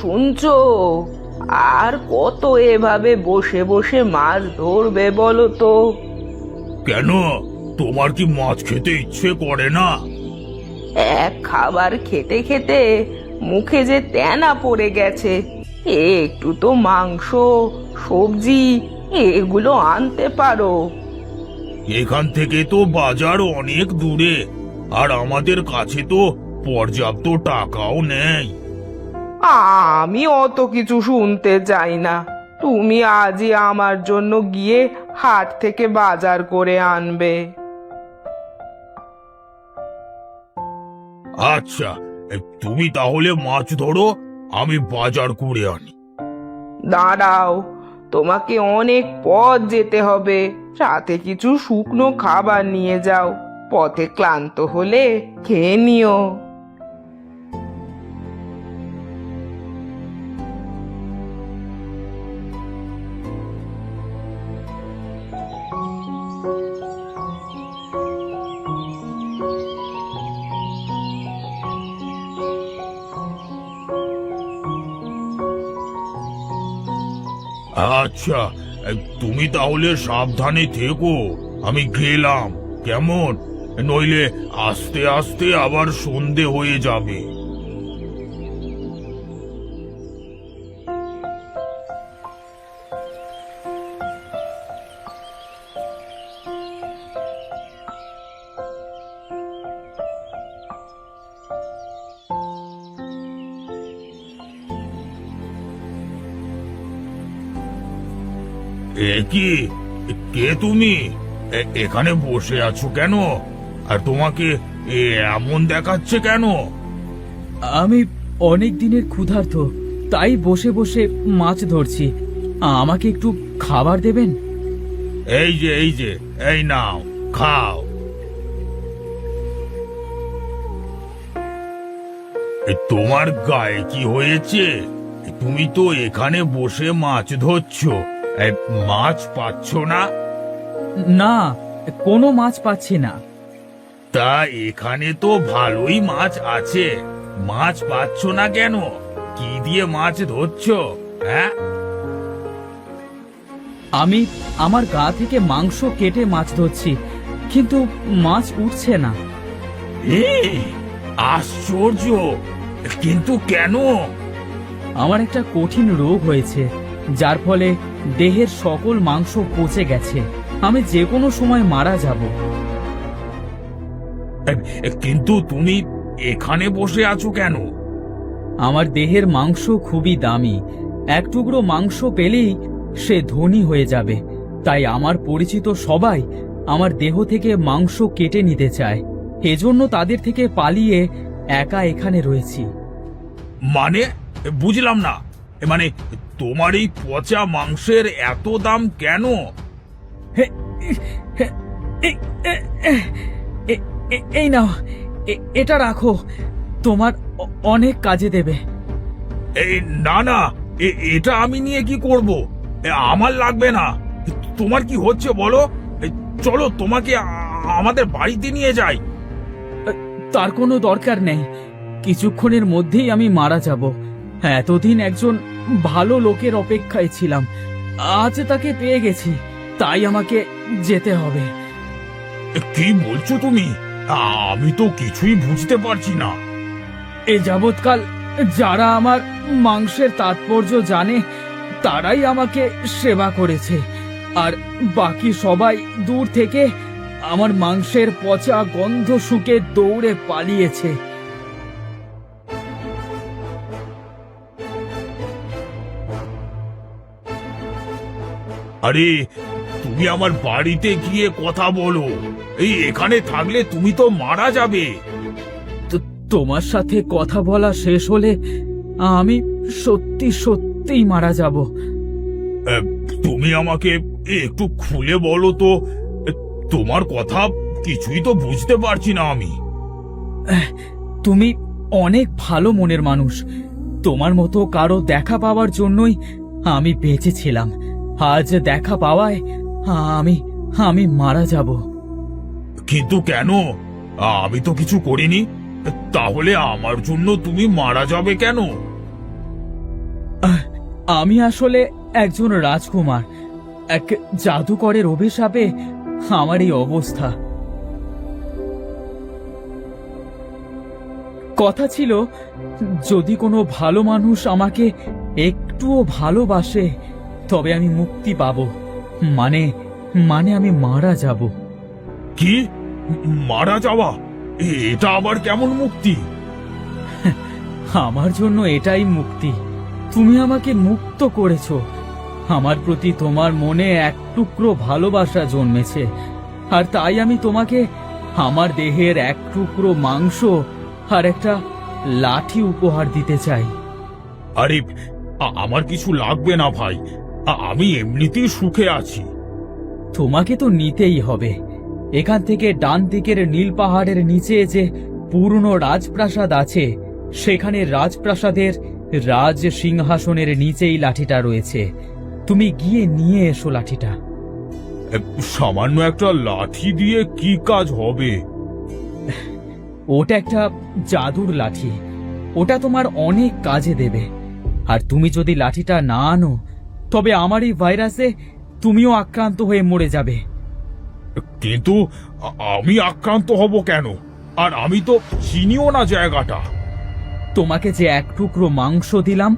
শুনছো? আর কত এভাবে বসে বসে মাছ ধরবে বলো তো? কেন, তোমার কি মাছ খেতে ইচ্ছে করে না? এক খাবার খেতে খেতে মুখে যে তেনা পড়ে গেছে। একটু তো মাংস, সবজি এগুলো আনতে পারো। এখান থেকে তো বাজার অনেক দূরে, আর আমাদের কাছে তো পর্যাপ্ত টাকাও নেই। আমি অত কিছু শুনতে চাই না। তুমি আজই আমার জন্য গিয়ে হাট থেকে বাজার করে আনবে। আচ্ছা, তুমি তাহলে মাছ ধরো, আমি বাজার করে আনি। দাঁড়াও, তোমাকে অনেক পথ যেতে হবে। সাথে কিছু শুকনো খাবার নিয়ে যাও। পথে ক্লান্ত হলে খেয়ে নিও। আচ্ছা, তুমি তাহলে সাবধানে থেকো, আমি গেলাম কেমন? নইলে আস্তে আস্তে আবার সন্ধে হয়ে যাবে। এ কি, কে তুমি? এখানে বসে আছো কেন? আর তোমাকে এমন দেখাচ্ছে কেন? আমি অনেক দিনের ক্ষুধার্ত, তাই বসে বসে মাছ ধরছি। আমাকে একটু খাবার দেবেন? এই যে এই নাও, খাও। তোমার গায়ে কি হয়েছে? তুমি তো এখানে বসে মাছ ধরছো, মাছ পাচ্ছ না? না, কোনো মাছ পাচ্ছি না। তা এখানে তো ভালোই মাছ আছে, মাছ পাচ্ছ না কেন? কি দিয়ে মাছ ধরছো? হ্যাঁ, আমি আমার গা থেকে মাংস কেটে মাছ ধরছি, কিন্তু মাছ উঠছে না। আশ্চর্য! কিন্তু কেন? আমার একটা কঠিন রোগ হয়েছে, যার ফলে দেহের সকল মাংস পচে গেছে। আমি যে কোনো সময় মারা যাব। কিন্তু তুমি এখানে বসে আছো কেন? আমার দেহের মাংস খুবই দামি। এক টুকরো মাংস পেলেই সে ধনী হয়ে যাবে। তাই আমার পরিচিত সবাই আমার দেহ থেকে মাংস কেটে নিতে চায়। এজন্য তাদের থেকে পালিয়ে একা এখানে রয়েছি। মানে, বুঝলাম না। মানে, তোমার এই পচা মাংসের এত দাম কেন? এই নাও, এটা রাখো, তোমার অনেক কাজে দেবে। এই না না, এটা আমি নিয়ে কি করব? আমার লাগবে না। তোমার কি হচ্ছে বলো? চলো, তোমাকে আমাদের বাড়িতে নিয়ে যাই। তার কোনো দরকার নেই। কিছুক্ষণের মধ্যেই আমি মারা যাব। এতদিন একজন ভালো লোকের অপেক্ষায় ছিলাম, আজ তাকে পেয়ে গেছি, তাই আমাকে যেতে হবে। কি বলছো তুমি? আমি তো কিছুই বুঝতে পারছি না। এ যাবৎকাল যারা আমার মাংসের তাৎপর্য জানে তারাই আমাকে সেবা করেছে, আর বাকি সবাই দূর থেকে আমার মাংসের পচা গন্ধ শুকে দৌড়ে পালিয়েছে। আরে, তুমি আমার বাড়িতে গিয়ে কথা বলো। এখানে থাকলে তুমি তো মারা যাবে। তোমার সাথে কথা বলা শেষ হলে আমি সত্যি সত্যিই মারা যাব। তুমি আমাকে একটু খুলে বলো তো, তোমার কথা কিছুই তো বুঝতে পারছি না আমি। তুমি অনেক ভালো মনের মানুষ। তোমার মতো কারো দেখা পাওয়ার জন্যই আমি বেঁচে ছিলাম। আজ দেখা পাওয়ায় আমি আমি মারা যাব। কিন্তু কেন? আমি তো কিছু করিনি, তাহলে আমার জন্য তুমি মারা যাবে কেন? আমি আসলে একজন রাজকুমার। এক জাদুকরের অভিশাপে আমার এই অবস্থা। কথা ছিল, যদি কোনো ভালো মানুষ আমাকে একটুও ভালোবাসে তবে আমি মুক্তি পাবো। মানে মানে আমি মারা যাব। কি? মারা যাওয়া? এটা আবার কেমন মুক্তি? আমার জন্য এটাই মুক্তি। তুমি আমাকে মুক্ত করেছো। আমার প্রতি তোমার মনে এক টুকরো ভালোবাসা জন্মেছে, আর তাই আমি তোমাকে আমার দেহের এক টুকরো মাংস আর একটা লাঠি উপহার দিতে চাই। আরে আমার কিছু লাগবে না ভাই, আমি এমনিতেই সুখে আছি। তোমাকে তো নিতেই হবে। এখান থেকে ডান দিকের নীল পাহাড়ের নিচে যে পুরনো রাজপ্রাসাদ আছে, সেখানে রাজপ্রাসাদের রাজ সিংহাসনের নিচেই লাঠিটা রয়েছে। তুমি গিয়ে নিয়ে এসো লাঠিটা। সামান্য একটা লাঠি দিয়ে কি কাজ হবে? ওটা একটা জাদুর লাঠি। ওটা তোমার অনেক কাজে দেবে। আর তুমি যদি লাঠিটা না আনো তবে আমার এই ভাইরাসে তুমিও আক্রান্ত হয়ে মরে যাবে। কিন্তু আমি আক্রান্ত হব কেন? আর আমি তো চিনিও না জায়গাটা। তোমাকে যে এক টুকরো মাংস দিলাম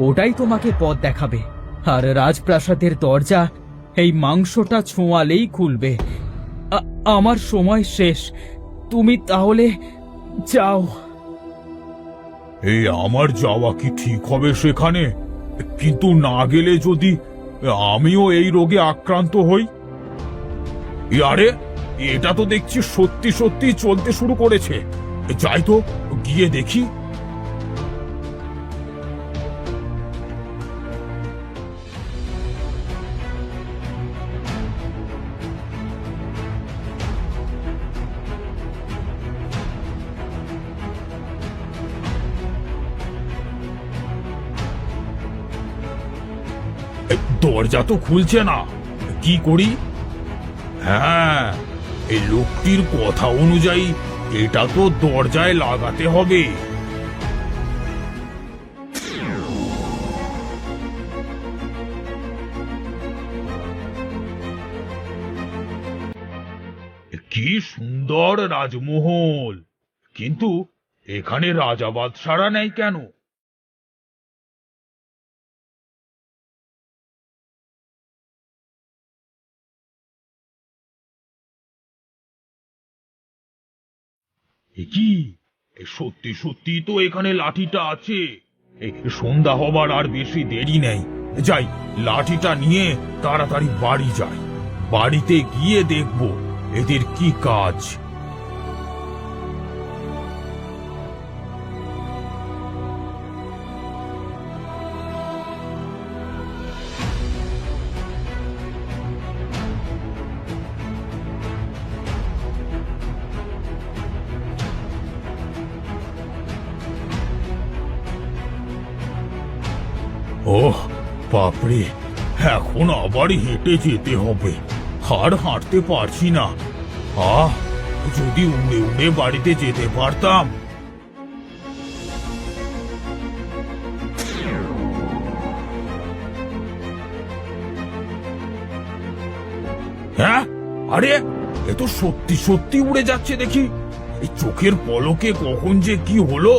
ওটাই তোমাকে পথ দেখাবে। আর রাজপ্রাসাদের দরজা এই মাংসটা ছোঁয়ালেই খুলবে। আমার সময় শেষ। তুমি তাহলে যাও। এই আমার যাওয়া কি ঠিক হবে সেখানে? কিন্তু না গেলে যদি আমিও এই রোগে আক্রান্ত হই? আরে এটা তো দেখছি সত্যি সত্যি চলতে শুরু করেছে। যাই তো, গিয়ে দেখি। দরজা তো খুলছে না, কি করি? হ্যাঁ, এই লোকটির কথা অনুযায়ী এটা তো দরজায় লাগাতে হবে। কি সুন্দর রাজমহল, কিন্তু এখানে রাজা বাদশারা নেই কেন? কি সত্যি সত্যি তো এখানে লাঠিটা আছে। সন্ধ্যা হবার আর বেশি দেরি নেই। যাই, লাঠিটা নিয়ে তাড়াতাড়ি বাড়ি যাই। বাড়িতে গিয়ে দেখব এদের কি কাজ। ওহ বাপরে, এখন আবার হেঁটে যেতে হবে। আর হাঁটতে পারছি না। যদি উড়ে উড়ে বাড়িতে যেতে পারতাম। হ্যাঁ, আরে এ তো সত্যি সত্যি উড়ে যাচ্ছে দেখি। এই চোখের পলকে কখন যে কি হলো।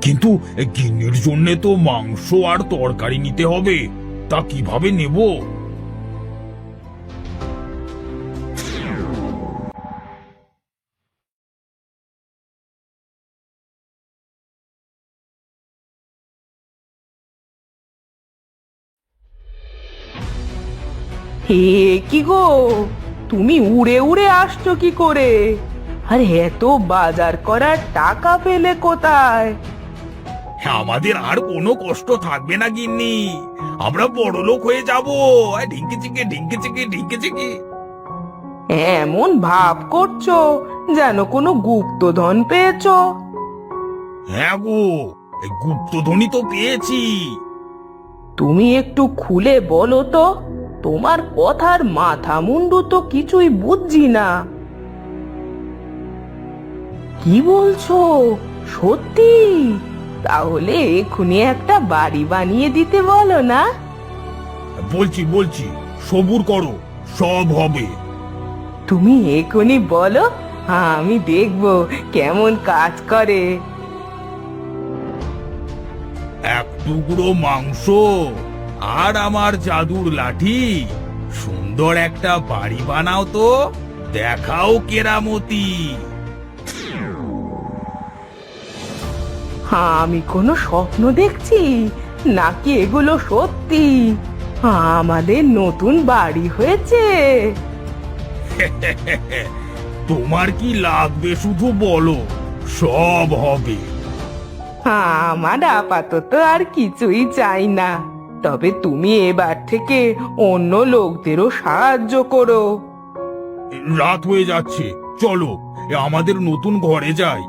কিন্তু গিন্নির জন্য তো মাংস আর তরকারি নিতে হবে, তা কিভাবে নেব? হে কি গো, তুমি উড়ে উড়ে আসছো কি করে? আর এত বাজার করার টাকা পেলে কোথায়? আমাদের আর কোনো কষ্ট থাকবে না গিন্নি, আমরা বড় লোক হয়ে যাবো। ঢিঙ্কি চিকি ঢিঙ্কি চিকি ঢিঙ্কি চিকি। এমন ভাব করছো যেন কোনো গুপ্তধন পেয়েছো। হ্যাঁ গো, গুপ্তধনী তো পেয়েছি। তুমি একটু খুলে বলো তো, তোমার কথার মাথা মুন্ডু তো কিছুই বুঝছি না। কি বলছো? সত্যি? তাহলে এক্ষুনি একটা বাড়ি বানিয়ে দিতে বলো না। বলছি বলছি, সবুর করো, সব হবে। তুমি এক্ষুনি বলো, আমি দেখবো কেমন কাজ করে। এক টুকরো মাংস আর আমার জাদুর লাঠি, সুন্দর একটা বাড়ি বানাও তো, দেখাও কেরামতি। আমি কোনো স্বপ্ন দেখছি নাকি এগুলো সত্যি? আমাদের নতুন বাড়ি হয়েছে। তোমার কি লাগবে শুধু বলো, সব হবে। আমার আপাতত আর কিছুই চাই না, তবে তুমি এবার থেকে অন্য লোকদেরও সাহায্য করো। রাত হয়ে যাচ্ছে, চলো আমাদের নতুন ঘরে যাই।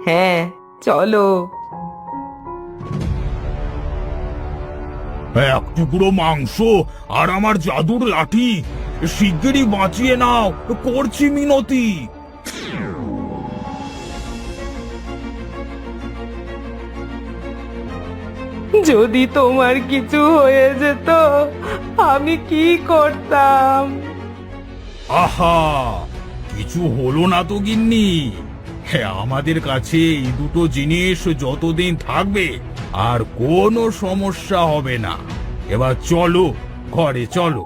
হ্যাঁ, চলো। এক টুকরো মাংস আর আমার জাদুর লাঠি, শিগগিরই বাঁচিয়ে নাও, করছি মিনতি। যদি তোমার কিছু হয়ে যেত আমি কি করতাম? আহা, কিছু হলো না তো গিন্নি। হ্যাঁ, আমাদের কাছে এই দুটো জিনিস যতদিন থাকবে আর কোনো সমস্যা হবে না। এবার চলো, ঘরে চলো।